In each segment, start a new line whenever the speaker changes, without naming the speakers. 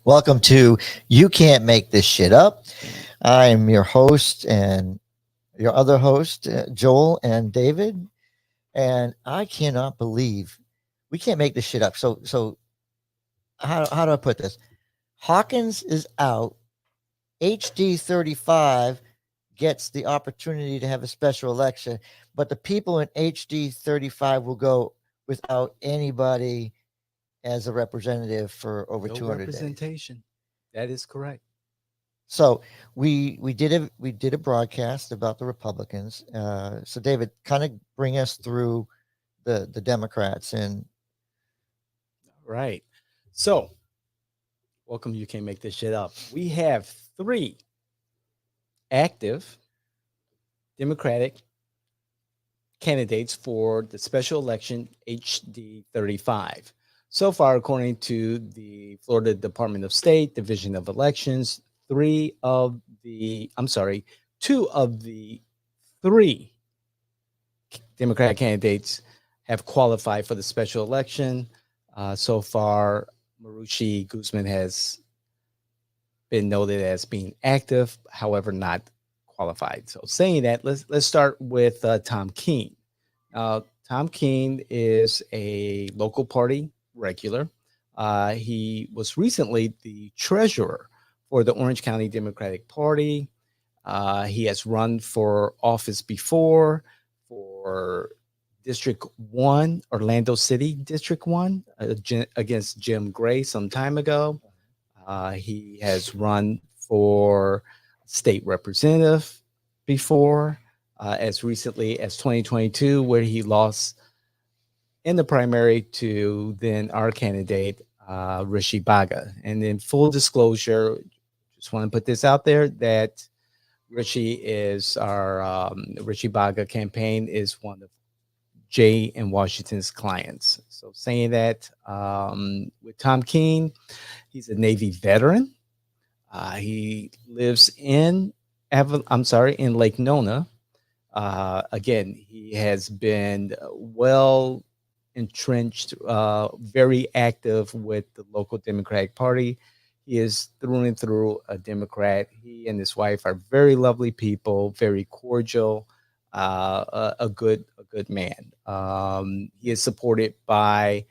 Welcome to You Can't Make This Shit Up. I'm your host and your other host, Joel and David. And I cannot believe we can't make this shit up. So how do I put this? Hawkins is out. HD 35 gets the opportunity to have a special election, but the people in HD 35 will go without anybody as a representative for over
No
200 days.
representation. That is correct.
So we did a broadcast about the Republicans. So David, kind of bring us through the Democrats and
Right. So, welcome. You can't make this shit up. We have three active Democratic candidates for the special election HD 35. So far, according to the Florida Department of State Division of Elections, two of the three Democratic candidates have qualified for the special election. So far, Marucci Guzman has been noted as being active, however, not qualified. So, saying that, let's start with Tom Keene. Tom Keene is a local party regular. He was recently the treasurer for the Orange County Democratic Party. He has run for office before for District 1, Orlando City District 1, against Jim Gray some time ago. He has run for state representative before, as recently as 2022, where he lost in the primary to then our candidate, Rishi Baga. And in full disclosure, just want to put this out there that Rishi Baga campaign is one of Jay and Washington's clients. So saying that, with Tom Keene, he's a Navy veteran. He lives in Lake Nona. Again, he has been well entrenched, very active with the local Democratic Party. He is through and through a Democrat. He and his wife are very lovely people, very cordial, a good man. He is supported by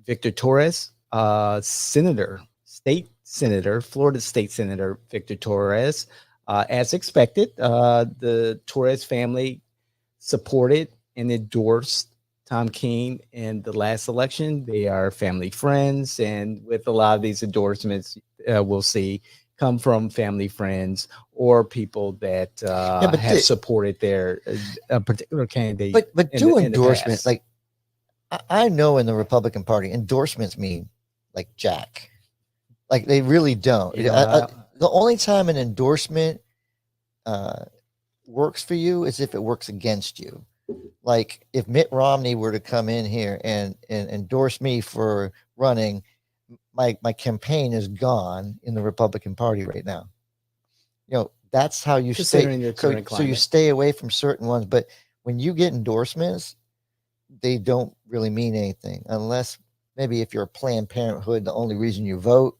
Victor Torres, state senator, Florida state senator Victor Torres. As expected, the Torres family supported and endorsed Tom Keene in the last election. They are family friends, and with a lot of these endorsements, we'll see come from family friends or people that
yeah, but
have supported their a particular candidate
but
in
do
in the
endorsements
past.
like I know in the Republican Party endorsements mean like jack, like they really don't.
You know,
The only time an endorsement uh, works for you is if it works against you. Like if Mitt Romney were to come in here and endorse me for running, my campaign is gone in the Republican Party right now. That's how you stay.
considering your
So
current
so you
climate.
stay away from certain ones, but when you get endorsements, they don't really mean anything unless maybe if you're a Planned Parenthood, the only reason you vote.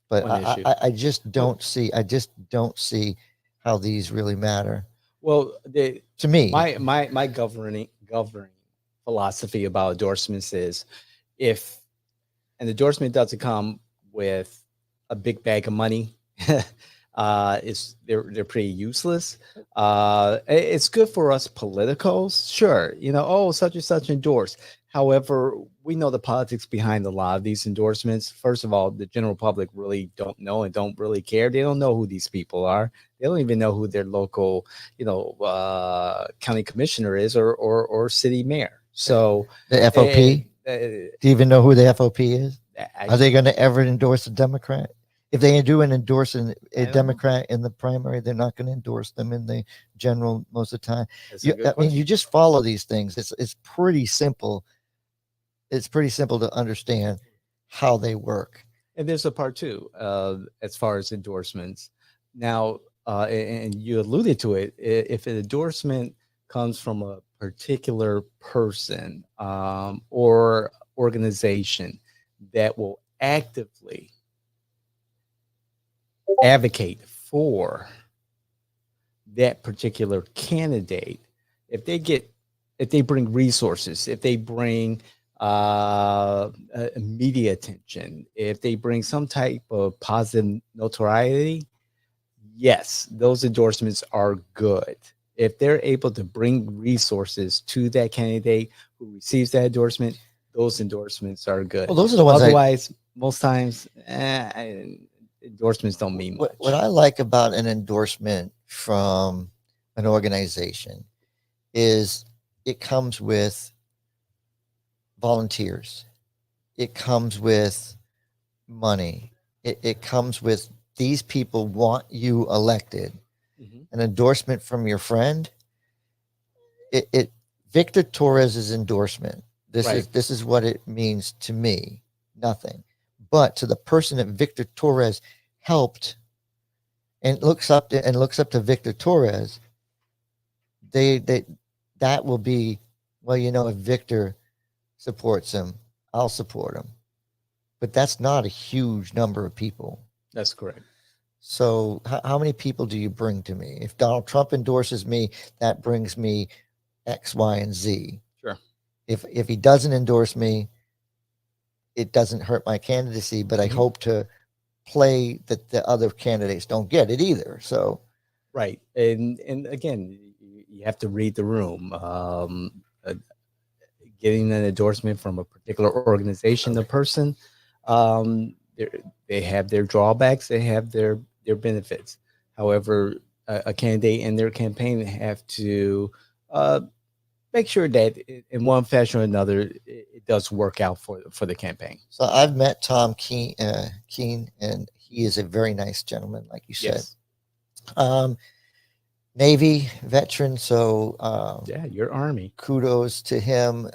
But
One
I,
issue.
I, I just
Well,
don't see. I just don't see how these really matter
well, the
to me.
my governing philosophy about endorsements is if an endorsement doesn't come with a big bag of money, it's they're pretty useless. It's good for us politicals, sure. Oh, such and such endorsed. However, we know the politics behind a lot of these endorsements. First of all, the general public really don't know and don't really care. They don't know who these people are. They don't even know who their local, county commissioner is or city mayor. So,
The
eh,
FOP. Do you even know who the FOP is?
I
Are they going to ever endorse a Democrat? If they do an endorse a
I don't know.
Democrat in the primary, they're not going to endorse them in the general most of the time.
That's a good
I mean, you
question.
just follow these things. It's pretty simple. It's pretty simple to understand how they work.
And there's a part two, as far as endorsements. Now, and you alluded to it, if an endorsement comes from a particular person or organization that will actively advocate for that particular candidate, if they get, if they bring resources, if they bring media attention, if they bring some type of positive notoriety, yes, those endorsements are good. If they're able to bring resources to that candidate who receives that endorsement, those endorsements are good.
Well, those are the ones.
Otherwise, most times, endorsements don't mean much.
What I like about an endorsement from an organization is it comes with volunteers. It comes with money. It comes with these people want you elected.
Mhm.
An endorsement from your friend. It Victor Torres's endorsement.
Right.
This is what it means to me. Nothing. But to the person that Victor Torres helped and looks up to Victor Torres, they that will be, well, if Victor supports him, I'll support him. But that's not a huge number of people.
That's correct.
So how many people do you bring to me? If Donald Trump endorses me, that brings me X, Y, and Z.
Sure.
If he doesn't endorse me, it doesn't hurt my candidacy, but I hope to play that the other candidates don't get it either. So
right. And again, you have to read the room. Getting an endorsement from a particular organization, the person, they have their drawbacks, they have their benefits. However, a candidate and their campaign have to make sure that in one fashion or another, it does work out for the campaign.
So I've met Tom Keene, and he is a very nice gentleman, like you said.
Yes.
Navy veteran, so
yeah, your Army.
Kudos to him.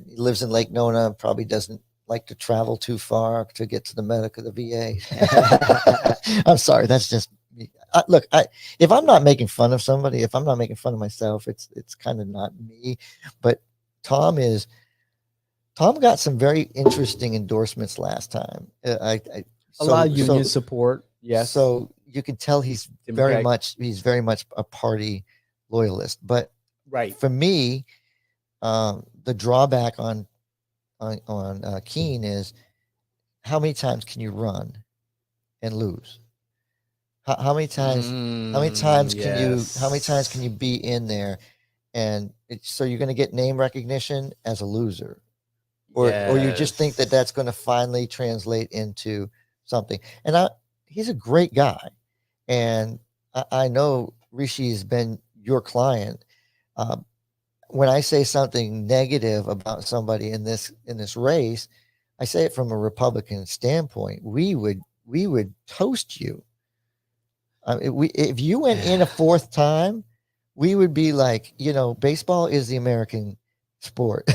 He lives in Lake Nona. Probably doesn't like to travel too far to get to the medic or the VA. I'm sorry, that's just me. Look, if I'm not making fun of somebody, if I'm not making fun of myself, it's kind of not me. But Tom got some very interesting endorsements last time.
A lot of union support. Yes.
So you can tell he's
Democratic.
very much a party loyalist. But
right,
for me, the drawback on Keene is how many times can you run and lose? How many times? How many times can you? How many times can you be in there? And so you're going to get name recognition as a loser, or you just think that that's going to finally translate into something. And he's a great guy, and I know Rishi has been your client. When I say something negative about somebody in this race, I say it from a Republican standpoint. We would toast you. If you went in a fourth time, we would be like, baseball is the American sport.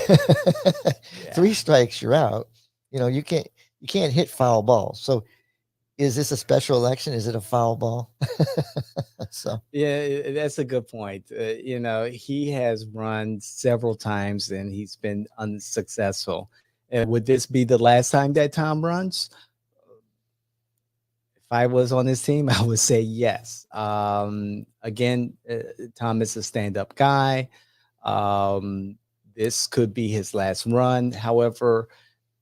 3 strikes, you're out. You can't hit foul balls. So is this a special election? Is it a foul ball? So
yeah, that's a good point. He has run several times and he's been unsuccessful. And would this be the last time that Tom runs? If I was on his team, I would say yes. Again, Tom is a stand-up guy. This could be his last run. However,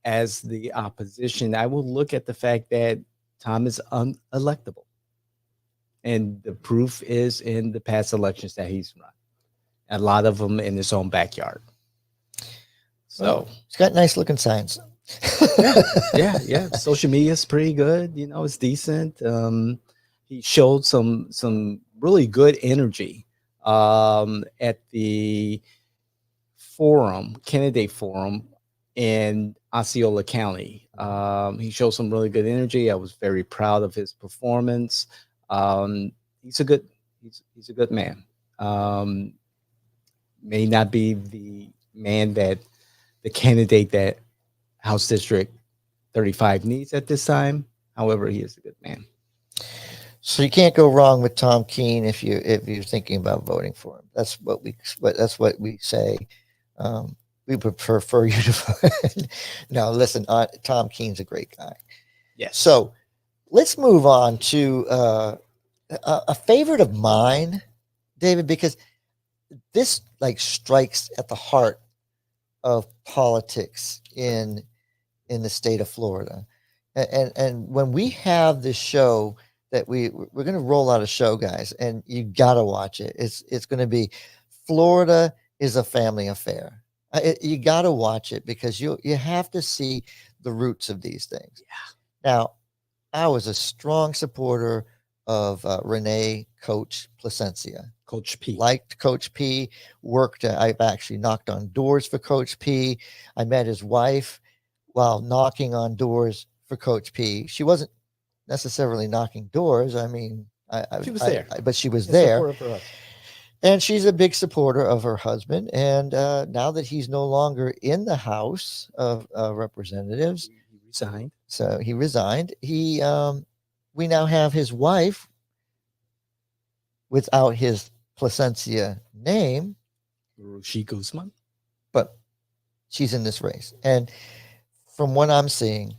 as the opposition, I will look at the fact that Tom is unelectable. And the proof is in the past elections that he's run. A lot of them in his own backyard. So
he's got nice looking signs.
yeah. Social media is pretty good. It's decent. He showed some really good energy at the candidate forum in Osceola County. He showed some really good energy. I was very proud of his performance. He's a good man. May not be the man that the candidate that House District 35 needs at this time. However, he is a good man.
So you can't go wrong with Tom Keene if you're thinking about voting for him. That's what we say. We would prefer you to vote. No, listen, Tom Keene's a great guy.
Yes.
So let's move on to a favorite of mine, David, because this like strikes at the heart of politics in the state of Florida. And when we have this show that we're going to roll out a show, guys, and you got to watch it. It's going to be Florida is a family affair. You got to watch it because you have to see the roots of these things.
Yeah.
Now, I was a strong supporter of Renee Coach Placencia.
Coach P.
Liked Coach P. Worked. I've actually knocked on doors for Coach P. I met his wife while knocking on doors for Coach P. She wasn't necessarily knocking doors. I mean,
She was there.
but she was
In
there.
support of her husband.
And she's a big supporter of her husband. And now that he's no longer in the House of Representatives,
He resigned.
so he resigned. We now have his wife without his Placencia name,
Marushi Guzman.
but she's in this race. And from what I'm seeing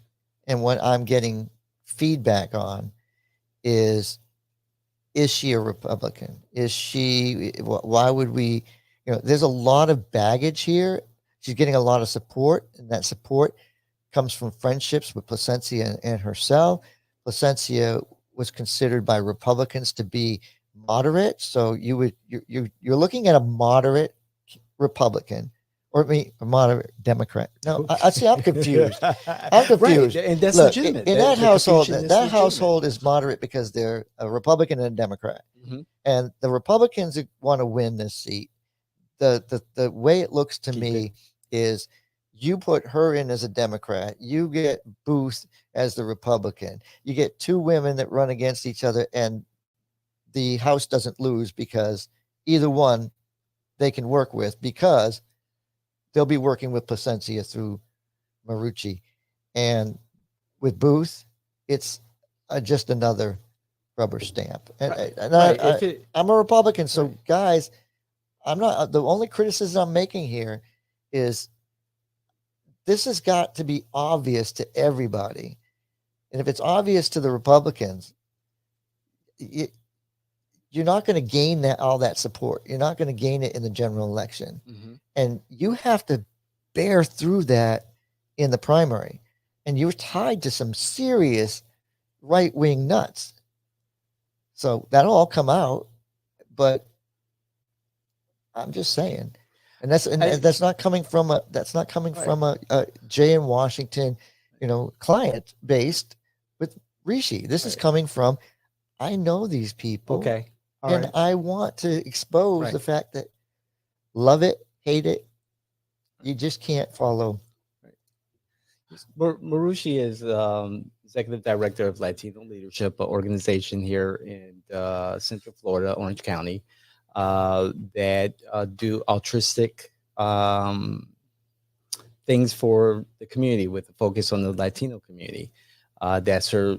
and what I'm getting feedback on is she a Republican? Is she, why would we, there's a lot of baggage here. She's getting a lot of support, and that support comes from friendships with Placencia and herself. Placencia was considered by Republicans to be moderate. So you're looking at a moderate Republican, or a moderate Democrat. No, I see. I'm confused. I'm confused.
Right, and that's
Look,
legitimate.
In
The
that household,
confusion is
that
legitimate.
household is moderate because they're a Republican and a Democrat, and the Republicans want to win this seat. The way it looks to me is you put her in as a Democrat, you get Booth as the Republican, you get two women that run against each other, and the House doesn't lose because either one they can work with because they'll be working with Placencia through Marucci. And with Booth, it's just another rubber stamp. And, I'm a Republican, so guys, I'm not. The only criticism I'm making here is this has got to be obvious to everybody, and if it's obvious to the Republicans, you're not going to gain all that support. You're not going to gain it in the general election, and you have to bear through that in the primary, and you're tied to some serious right-wing nuts. So that'll all come out, but I'm just saying, and that's not coming from a Jay in Washington, client based with Rishi. This is coming from, I know these people,
okay,
and I want to expose the fact that love it, hate it, you just can't follow.
Marushi is executive director of Latino Leadership, an organization here in Central Florida, Orange County, that do altruistic things for the community with a focus on the Latino community. That's her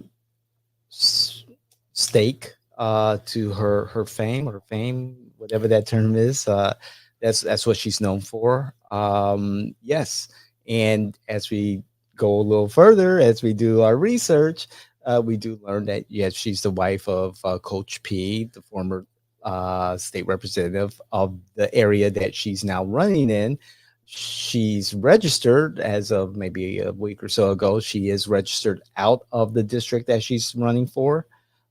stake to her fame, whatever that term is. That's what she's known for. Yes, and as we go a little further, as we do our research, we do learn that yes, she's the wife of Coach P, the former state representative of the area that she's now running in. She's registered as of maybe a week or so ago. She is registered out of the district that she's running for.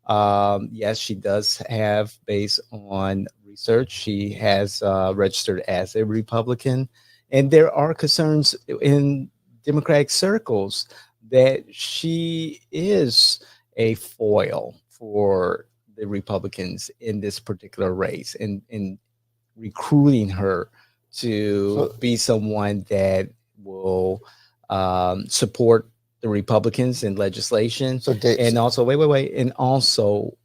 Yes, she does have, based on research, she has registered as a Republican. And there are concerns in Democratic circles that she is a foil for the Republicans in this particular race, and recruiting her to be someone that will support the Republicans in legislation. And also, wait, and also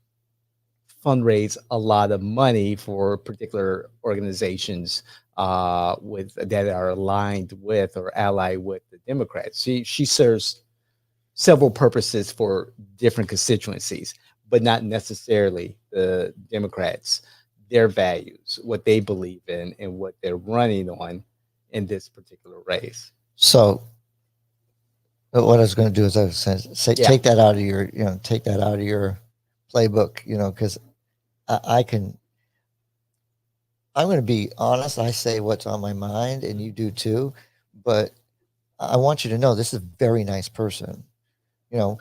fundraise a lot of money for particular organizations that are aligned with or allied with the Democrats. She serves several purposes for different constituencies, but not necessarily the Democrats, their values, what they believe in, and what they're running on in this particular race.
So But what I was going to do is I was saying, say,
Yeah.
take that out of your, take that out of your playbook, because I can, I'm going to be honest. I say what's on my mind, and you do too. But I want you to know this is a very nice person. You know,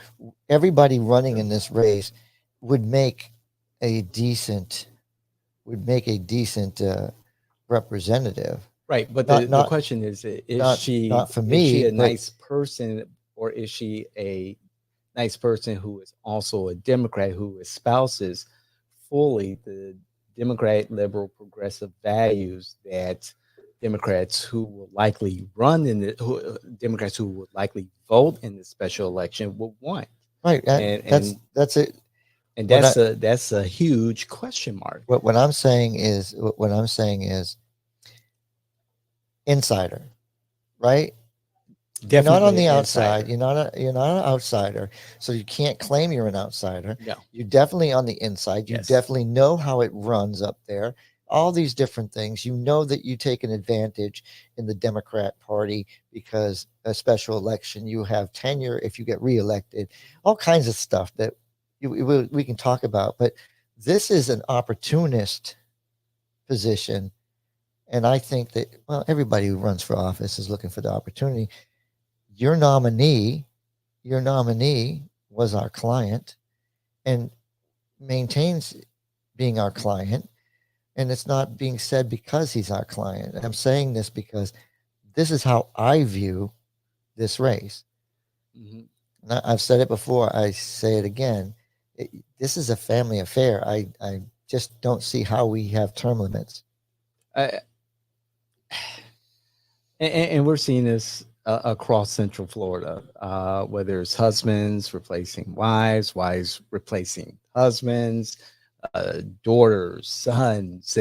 everybody running in this race would make a decent representative.
Right, but
Not
the
not
question
not not for
is she
me,
a
but
nice person, or is she a nice person who is also a Democrat who espouses fully the Democrat, liberal, progressive values that Democrats who will likely run in the Democrats who would likely vote in the special election would want,
right.
and
That's it.
and
What I
that's a huge question mark.
what I'm saying is what I'm saying is insider, right? You're not on
Definitely
the
an
outside.
insider.
You're not an outsider, so you can't claim you're an outsider.
No.
You're definitely on the inside. You
Yes.
definitely know how it runs up there. All these different things. You know that you take an advantage in the Democrat Party because a special election, you have tenure if you get reelected. All kinds of stuff that we can talk about. But this is an opportunist position, and I think that everybody who runs for office is looking for the opportunity. Your nominee your nominee was our client and maintains being our client. And it's not being said because he's our client. I'm saying this because this is how I view this race.
Mhm.
And I've said it before, I say it again. This is a family affair. I just don't see how we have term limits.
I, and we're seeing this across Central Florida, whether it's husbands replacing wives, wives replacing husbands, daughters, sons.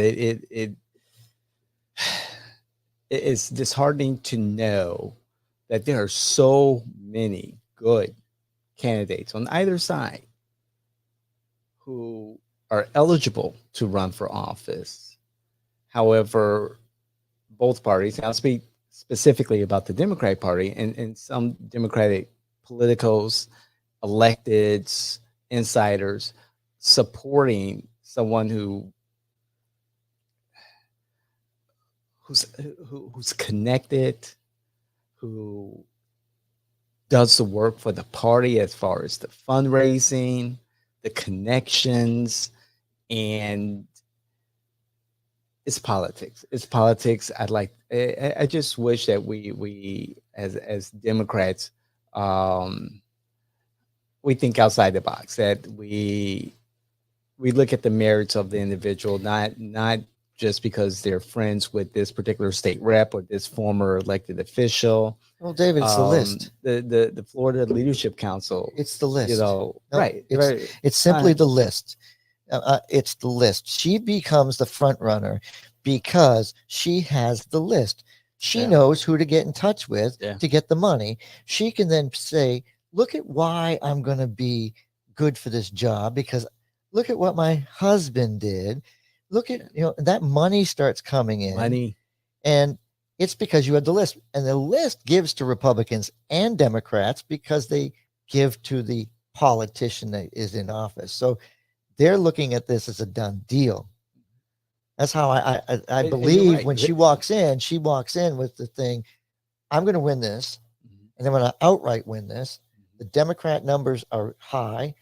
It's disheartening to know that there are so many good candidates on either side who are eligible to run for office. However, both parties, and I'll speak specifically about the Democratic Party and some Democratic politicos, electeds, insiders supporting someone who's connected, who does the work for the party as far as the fundraising, the connections, and it's politics. It's politics. I just wish that we as Democrats, um, we think outside the box. That we look at the merits of the individual, not just because they're friends with this particular state rep or this former elected official.
Well, David, it's the list.
The Florida Leadership Council.
It's the list. No,
Right,
It's
right.
it's simply the list. It's the list. She becomes the front runner because she has the list. She
Yeah.
knows who to get in touch with
Yeah.
to get the money. She can then say, "Look at why I'm going to be good for this job because look at what my husband did. Look at that money starts coming in,
Money.
and it's because you had the list, and the list gives to Republicans and Democrats because they give to the politician that is in office. So they're looking at this as a done deal. That's how I
And you're
believe
right.
when she walks in with the thing, I'm going to win this,
Mhm.
and then when I outright win this, the Democrat numbers are high.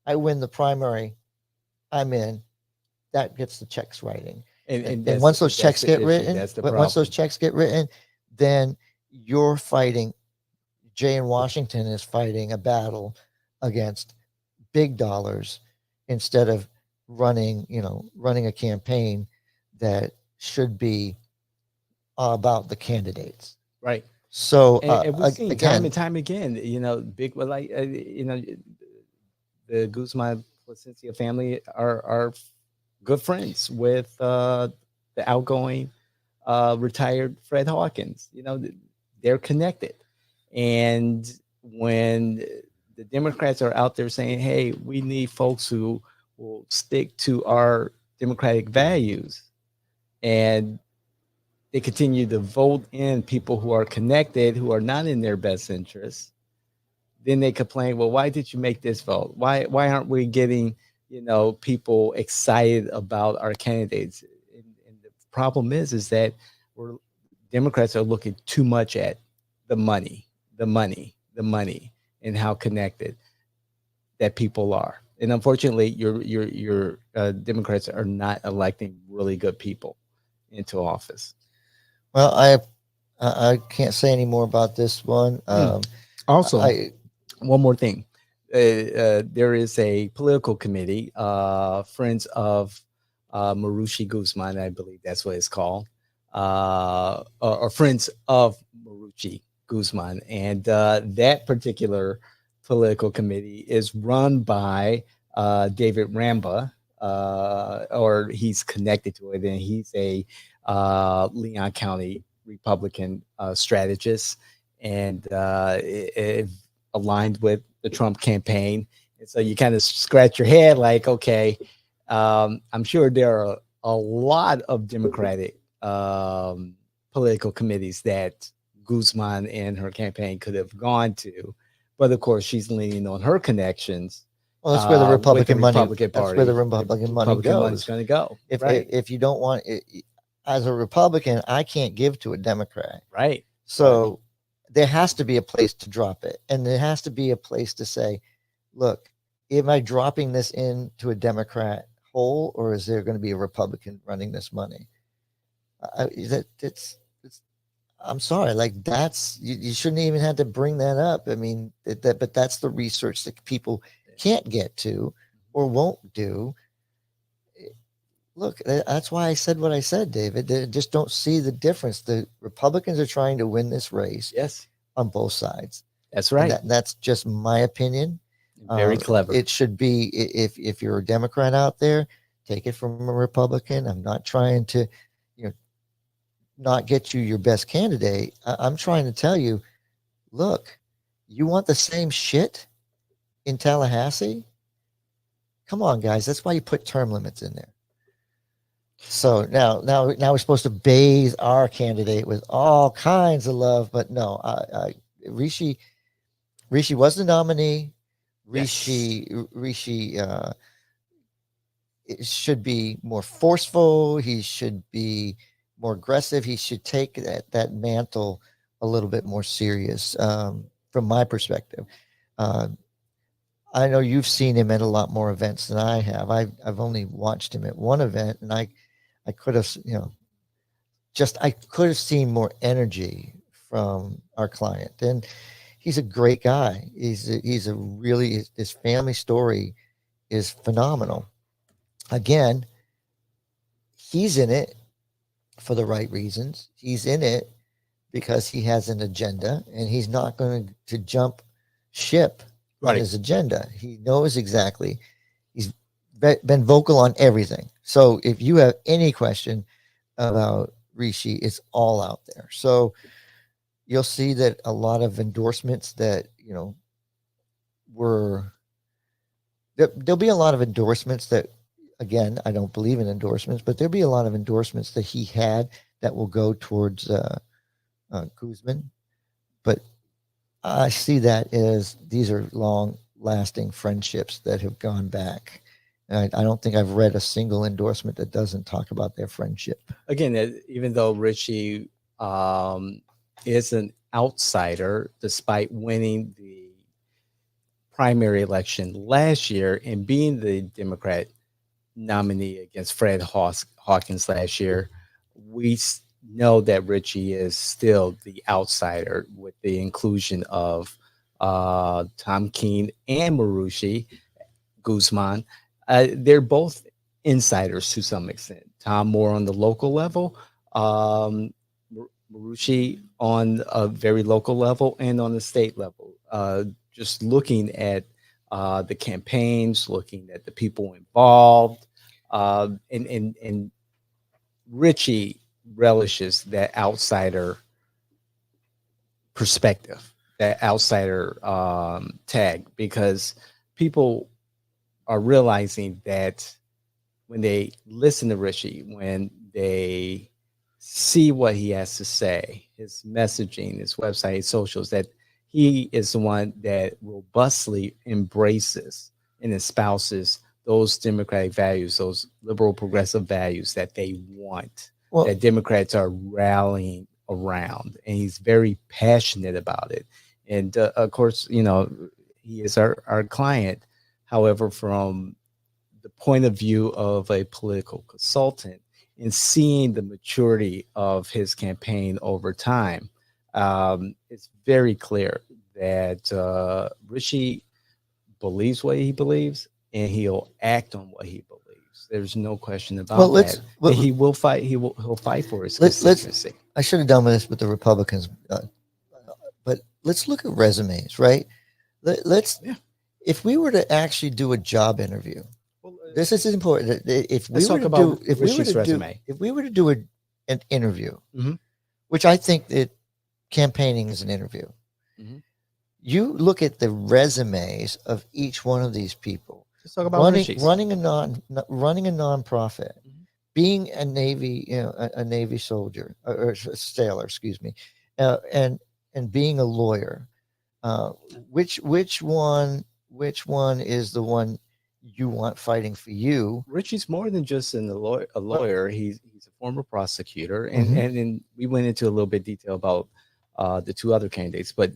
I win the primary, I'm in. That gets the checks writing, and once those
that's
checks
the
get
issue.
written,
That's the
once those
problem.
checks get written, then you're fighting. Jay in Washington is fighting a battle against big dollars instead of running a campaign that should be about the candidates.
Right.
So
And we've seen time
again,
and time again, big, the Guzman Placencia family are good friends with the outgoing retired Fred Hawkins. They're connected. And when the Democrats are out there saying, hey, we need folks who will stick to our democratic values, and they continue to vote in people who are connected, who are not in their best interest, then they complain, well, why did you make this vote? Why aren't we getting, people excited about our candidates? And the problem is that we're Democrats are looking too much at the money, the money, the money, and how connected that people are. And unfortunately, your Democrats are not electing really good people into office.
Well, I can't say any more about this one.
Also,
I
one more thing. There is a political committee, Friends of Marushi Guzman, I believe that's what it's called, or Friends of Marushi Guzman. And that particular political committee is run by David Ramba, or he's connected to it, and he's a Leon County Republican strategist. And it aligned with the Trump campaign. And so you kind of scratch your head like, okay, I'm sure there are a lot of Democratic political committees that Guzman and her campaign could have gone to. But of course, she's leaning on her connections.
Well, that's where the Republican money.
Republican
That's
Party.
where the Republican money
Republican
goes.
money's going to go.
If you don't want it, as a Republican, I can't give to a Democrat.
Right.
So there has to be a place to drop it, and there has to be a place to say, look, am I dropping this into a Democrat hole, or is there going to be a Republican running this money? I'm sorry, like that's you shouldn't even have to bring that up. I mean, but that's the research that people can't get to or won't do. Look, that's why I said what I said, David. They just don't see the difference. The Republicans are trying to win this race,
yes,
on both sides.
That's right.
That's just my opinion.
Very clever.
It should be, if you're a Democrat out there, take it from a Republican. I'm not trying to, not get you your best candidate. I'm trying to tell you, look, you want the same shit in Tallahassee? Come on, guys. That's why you put term limits in there. So now we're supposed to bathe our candidate with all kinds of love, but no, Rishi was the nominee. Rishi it should be more forceful. He should be more aggressive. He should take that mantle a little bit more serious, from my perspective. I know you've seen him at a lot more events than I have. I've only watched him at one event, and I could have, I could have seen more energy from our client. And he's a great guy. He's a really, his family story is phenomenal. Again, he's in it for the right reasons. He's in it because he has an agenda, and he's not going to jump ship on his agenda. He knows exactly. He's been vocal on everything. So if you have any question about Rishi, it's all out there. So you'll see that a lot of endorsements that, there'll be a lot of endorsements that, again, I don't believe in endorsements, but there'll be a lot of endorsements that he had that will go towards Guzman. But I see that as these are long-lasting friendships that have gone back. And I don't think I've read a single endorsement that doesn't talk about their friendship.
Again, even though Rishi is an outsider, despite winning the primary election last year and being the Democrat nominee against Fred Hawkins last year, we know that Rishi is still the outsider with the inclusion of Tom Keene and Marushi Guzman. They're both insiders to some extent. Tom more on the local level, Marushi on a very local level and on the state level. Just looking at the campaigns, looking at the people involved, and Rishi relishes that outsider perspective, that outsider tag, because people are realizing that when they listen to Rishi, when they see what he has to say, his messaging, his website, his socials, that he is the one that robustly embraces and espouses those democratic values, those liberal progressive values that they want,
Well,
that Democrats are rallying around, and he's very passionate about it. And of course, he is our client. However, from the point of view of a political consultant and seeing the maturity of his campaign over time, it's very clear that Rishi believes what he believes and he'll act on what he believes. There's no question
well,
about that. And he will fight. He'll fight for his
let's.
constituency.
I should have done this with the Republicans, but let's look at resumes, right? Let's.
Yeah.
If we were to actually do a job interview,
Well,
this is important. If we
let's
were
talk
to
about
do, if we were
Rishi's
to do,
resume.
if we were to do an interview,
Mhm.
which I think that campaigning is an interview.
Mhm.
You look at the resumes of each one of these people.
Let's talk about Rishi's.
Running a nonprofit,
Mhm.
being a Navy, a Navy soldier or a sailor, excuse me, and being a lawyer. Uh, which one is the one you want fighting for you?
Richie's more than just a lawyer. He's a former prosecutor, and
Mhm.
and then we went into a little bit detail about the two other candidates, but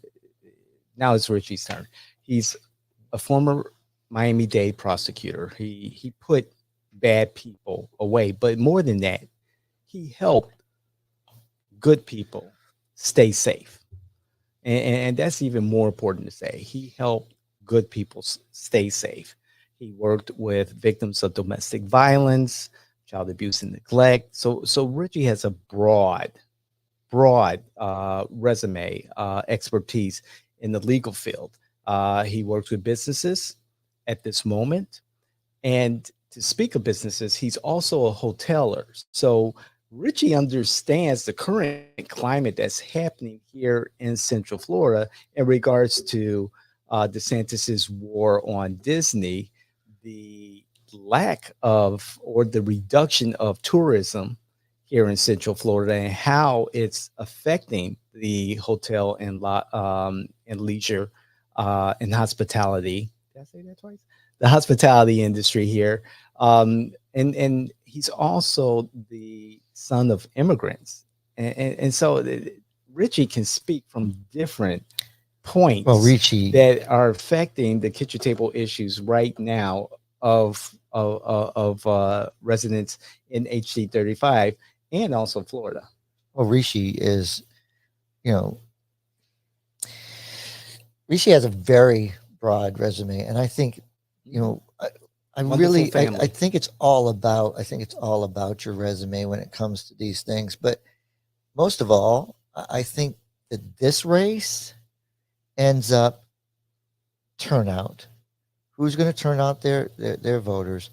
now it's Richie's turn. He's a former Miami-Dade prosecutor. He put bad people away, but more than that, he helped good people stay safe. And that's even more important to say. He helped good people stay safe. He worked with victims of domestic violence, child abuse, and neglect. So Richie has a broad resume, expertise in the legal field. He works with businesses at this moment. And to speak of businesses, he's also a hoteler. So Richie understands the current climate that's happening here in Central Florida in regards to DeSantis's war on Disney, the lack of or the reduction of tourism here in Central Florida, and how it's affecting the hotel and leisure and hospitality. Did I say that twice? The hospitality industry here. And he's also the son of immigrants. And so Richie can speak from different
Well,
points
Ricci,
that are affecting the kitchen table issues right now of residents in HD 35 and also Florida.
Rishi is, you know, Rishi has a very broad resume, and I think, you know, I
Wonderful
really, I
family.
think it's all about, I think it's all about your resume when it comes to these things. But most of all, I think that this race ends up turnout. Who's going to turn out their voters?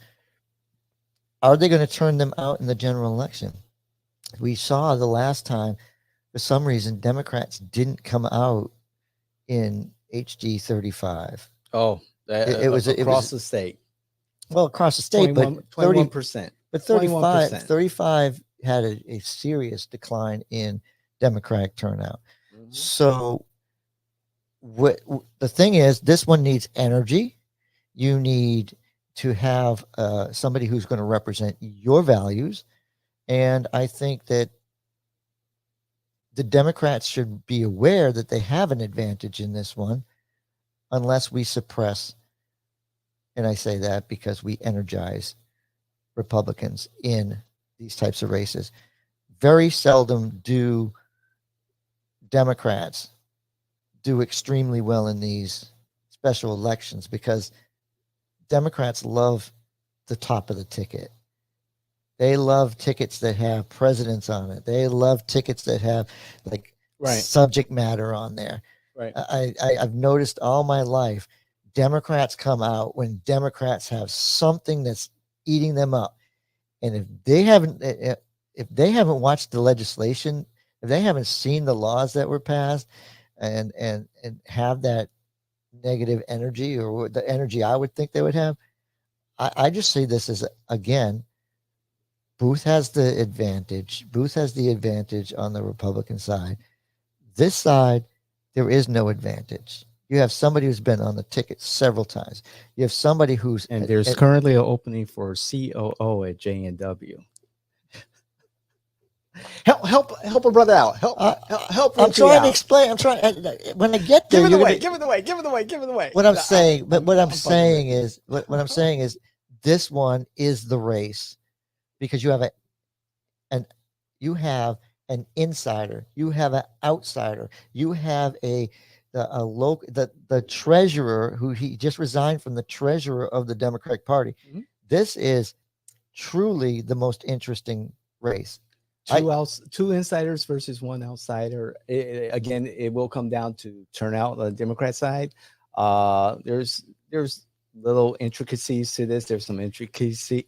Are they going to turn them out in the general election? We saw the last time, for some reason, Democrats didn't come out in HD 35.
Oh,
It was
across the state,
well across the state, but
21%.
but
21%.
35 had a serious decline in Democratic turnout.
Mhm.
So what the thing is, this one needs energy. You need to have somebody who's going to represent your values, and I think that the Democrats should be aware that they have an advantage in this one, unless we suppress. And I say that because we energize Republicans in these types of races. Very seldom do Democrats do extremely well in these special elections because Democrats love the top of the ticket. They love tickets that have presidents on it. They love tickets that have like
Right.
subject matter on there.
Right.
I've noticed all my life, Democrats come out when Democrats have something that's eating them up. And if they haven't watched the legislation, if they haven't seen the laws that were passed and have that negative energy or the energy I would think they would have, I just see this as, again, Booth has the advantage. Booth has the advantage on the Republican side. This side, there is no advantage. You have somebody who's been on the ticket several times. You have somebody who's
And there's currently an opening for COO at J&W. Help a brother out. Help.
I'm
Richie
trying to
out.
explain. I'm trying. When I get there,
Give it
you're
away.
gonna,
Give it away. Give it away. Give it away.
what I'm saying. But what I'm
fucking
saying
with you.
is, what I'm saying is, this one is the race, because you have you have an insider, you have an outsider, you have a local, the treasurer, who he just resigned from the treasurer of the Democratic Party.
Mhm.
This is truly the most interesting race.
Two insiders versus one outsider. Again, it will come down to turnout on the Democrat side. There's little intricacies to this. There's some intricacies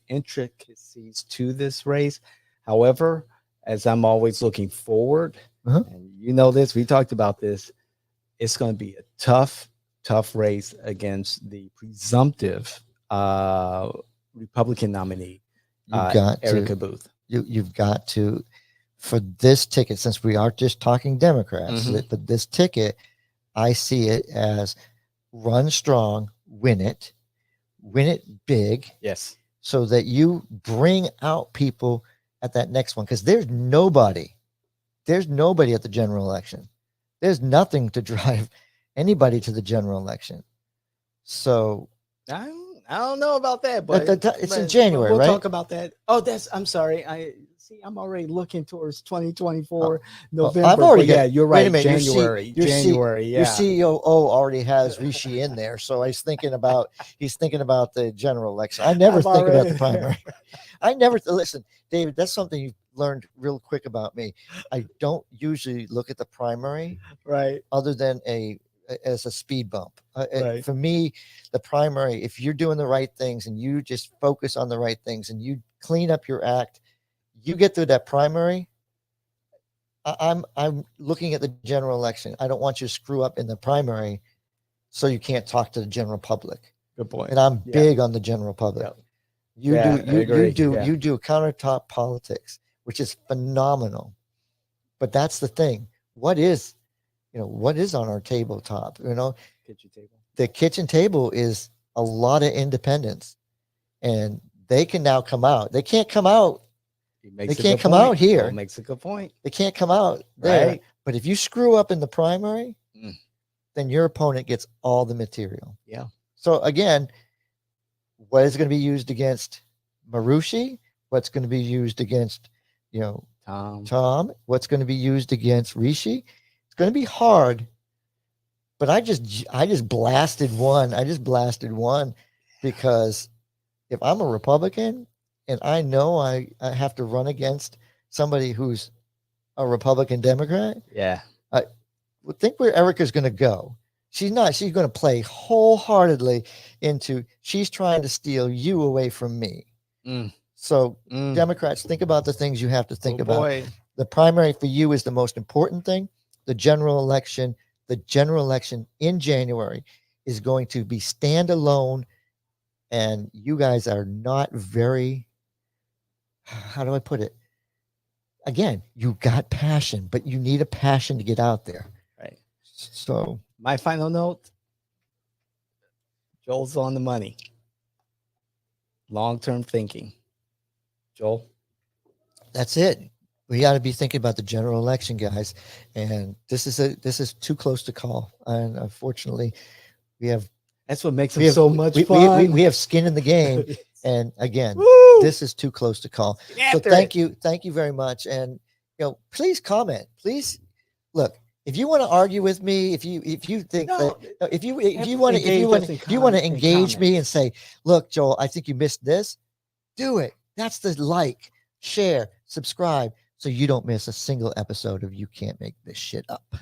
to this race. However, as I'm always looking forward, and you know this, we talked about this, it's going to be a tough race against the presumptive Republican nominee, Erica Booth.
You've got to, for this ticket, since we are just talking Democrats, but this ticket, I see it as run strong, win it big.
Yes.
So that you bring out people at that next one, because there's nobody at the general election. There's nothing to drive anybody to the general election. So
I don't know about that, but
it's in January,
we'll
right?
talk about that. Oh, I'm sorry. I'm already looking towards 2024 November.
I've already
got, you're right.
January.
January.
Your COO already has Rishi in there, so he's thinking about the general election. I never think about the primary. I never listen, David. That's something you've learned real quick about me. I don't usually look at the primary,
right,
other than as a speed bump.
Right.
For me, the primary, if you're doing the right things and you just focus on the right things and you clean up your act, you get through that primary. I'm looking at the general election. I don't want you to screw up in the primary so you can't talk to the general public.
Good point.
And I'm big on the general public.
Yep.
You do countertop politics, which is phenomenal. But that's the thing. What is on our tabletop?
Kitchen table.
The kitchen table is a lot of independents, and they can now come out. They can't come out. They can't come out here.
Makes a good point.
They can't come out there.
Right.
But if you screw up in the primary, then your opponent gets all the material.
Yeah.
So again, what is going to be used against Marushi? What's going to be used against, Tom? What's going to be used against Rishi? It's going to be hard. But I just blasted one. Because if I'm a Republican and I know I have to run against somebody who's a Republican Democrat, I think where Erica's going to go. She's not. She's going to play wholeheartedly into, she's trying to steal you away from me. So Democrats, think about the things you have to think about.
Boy.
The primary for you is the most important thing. The general election in January is going to be standalone, and you guys are not very, how do I put it? Again, you got passion, but you need a passion to get out there.
Right.
So
my final note, Joel's on the money. Long-term thinking. Joel?
That's it. We got to be thinking about the general election, guys. And this is too close to call. And unfortunately,
that's what makes it so much fun.
We have skin in the game. And again, this is too close to call. So thank you very much. And please comment. Please look. If you want to argue with me, if you think if you want to engage me and say, look, Joel, I think you missed this, do it. That's the like, share, subscribe, so you don't miss a single episode of You Can't Make This Shit Up.